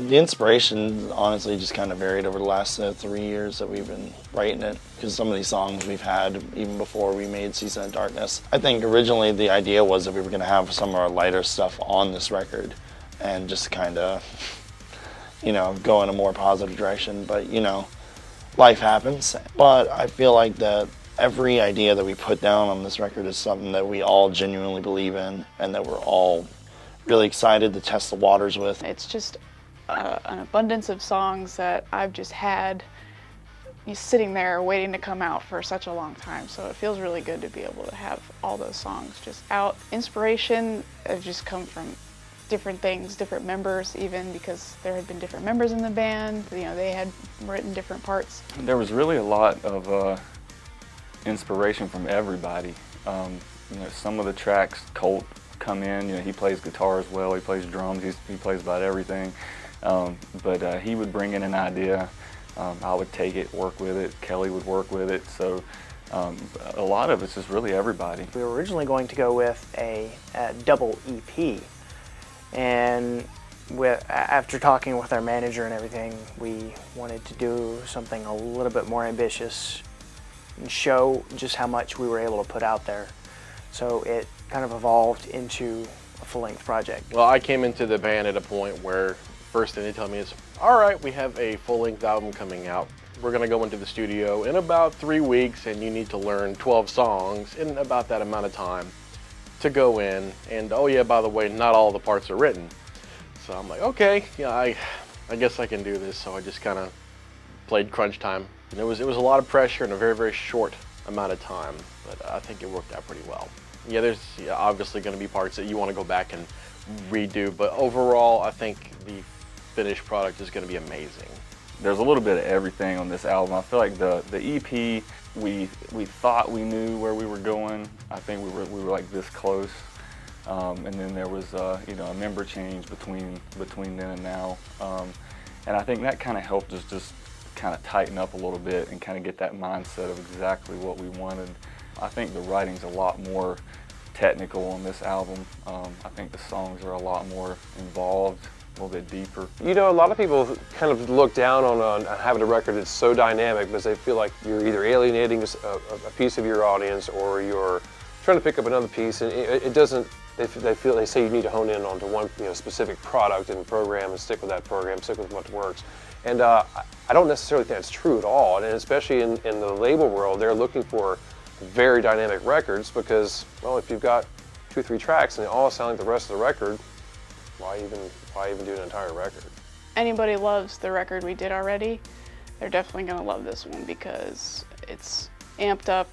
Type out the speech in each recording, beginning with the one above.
The inspiration honestly just kind of varied over the last 3 years that we've been writing it, because some of these songs we've had even before we made Season of Darkness. I think originally the idea was that we were going to have some of our lighter stuff on this record and just kind of, you know, go in a more positive direction, but you know, life happens. But I feel like that every idea that we put down on this record is something that we all genuinely believe in and that we're all really excited to test the waters with. It's just an abundance of songs that I've just had sitting there waiting to come out for such a long time, so it feels really good to be able to have all those songs just out. Inspiration has just come from different things, different members, even because there had been different members in the band, you know, they had written different parts. There was really a lot of inspiration from everybody. You know, some of the tracks, COLT come in, you know, he plays guitar as well, he plays drums, he plays about everything. But he would bring in an idea, I would take it, work with it, Kelly would work with it, so a lot of it's just really everybody. We were originally going to go with a double EP, and after talking with our manager and everything, we wanted to do something a little bit more ambitious and show just how much we were able to put out there. So it kind of evolved into a full-length project. Well, I came into the band at a point where first thing they tell me is, all right, we have a full-length album coming out. We're gonna go into the studio in about 3 weeks and you need to learn 12 songs in about that amount of time to go in. And oh yeah, by the way, not all the parts are written. So I'm like, okay, yeah, I guess I can do this. So I just kind of played crunch time. And it was a lot of pressure in a very, very short amount of time, but I think it worked out pretty well. Yeah, there's obviously going to be parts that you want to go back and redo, but overall, I think the finished product is going to be amazing. There's a little bit of everything on this album. I feel like the EP, we thought we knew where we were going. I think we were like this close, and then there was you know, a member change between then and now, and I think that kind of helped us just kind of tighten up a little bit and kind of get that mindset of exactly what we wanted. I think the writing's a lot more technical on this album. I think the songs are a lot more involved, a little bit deeper. You know, a lot of people kind of look down on having a record that's so dynamic because they feel like you're either alienating a piece of your audience or you're trying to pick up another piece, and it doesn't. They say you need to hone in onto one, you know, specific product and program and stick with that program, stick with what works. And I don't necessarily think that's true at all, and especially in the label world, they're looking for very dynamic records because, well, if you've got 2 or 3 tracks and they all sound like the rest of the record, why even do an entire record? Anybody loves the record we did already, they're definitely going to love this one because it's amped up,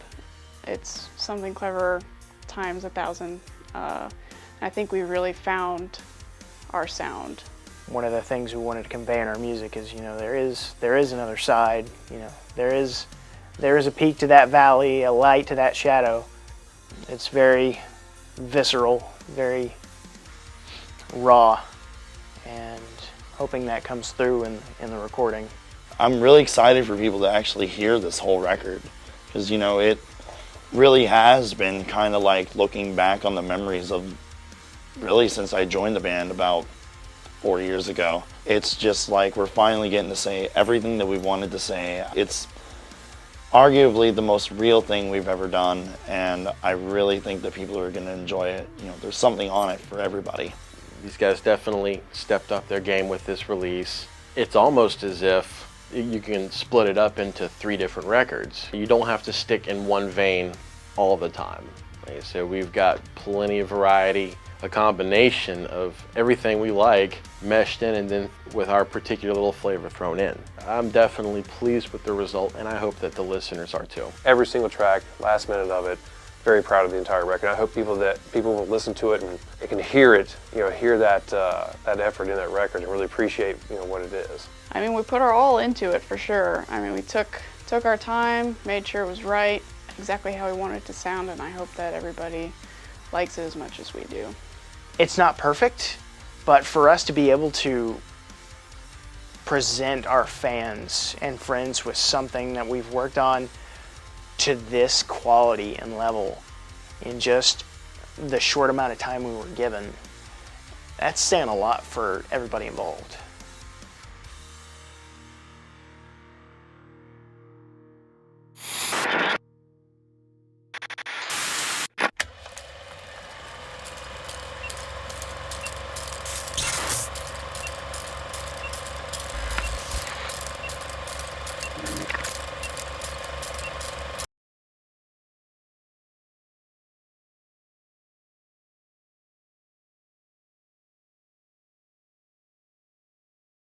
it's something clever times 1,000. I think we really found our sound. One of the things we wanted to convey in our music is, you know, there is another side. You know, there is a peak to that valley, a light to that shadow. It's very visceral, very raw, and hoping that comes through in the recording. I'm really excited for people to actually hear this whole record because, you know, it really has been kind of like looking back on the memories of really since I joined the band about 4 years ago. It's just like we're finally getting to say everything that we wanted to say. It's arguably the most real thing we've ever done, and I really think that people are going to enjoy it. You know, there's something on it for everybody. These guys definitely stepped up their game with this release. It's almost as if you can split it up into 3 different records. You don't have to stick in one vein all the time. Like I said, we've got plenty of variety, a combination of everything we like meshed in and then with our particular little flavor thrown in. I'm definitely pleased with the result, and I hope that the listeners are too. Every single track, last minute of it, very proud of the entire record. I hope people will listen to it and they can hear it, you know, hear that effort in that record and really appreciate, you know, what it is. I mean, we put our all into it for sure. I mean, we took our time, made sure it was right, exactly how we wanted it to sound, and I hope that everybody likes it as much as we do. It's not perfect, but for us to be able to present our fans and friends with something that we've worked on to this quality and level in just the short amount of time we were given, that's saying a lot for everybody involved.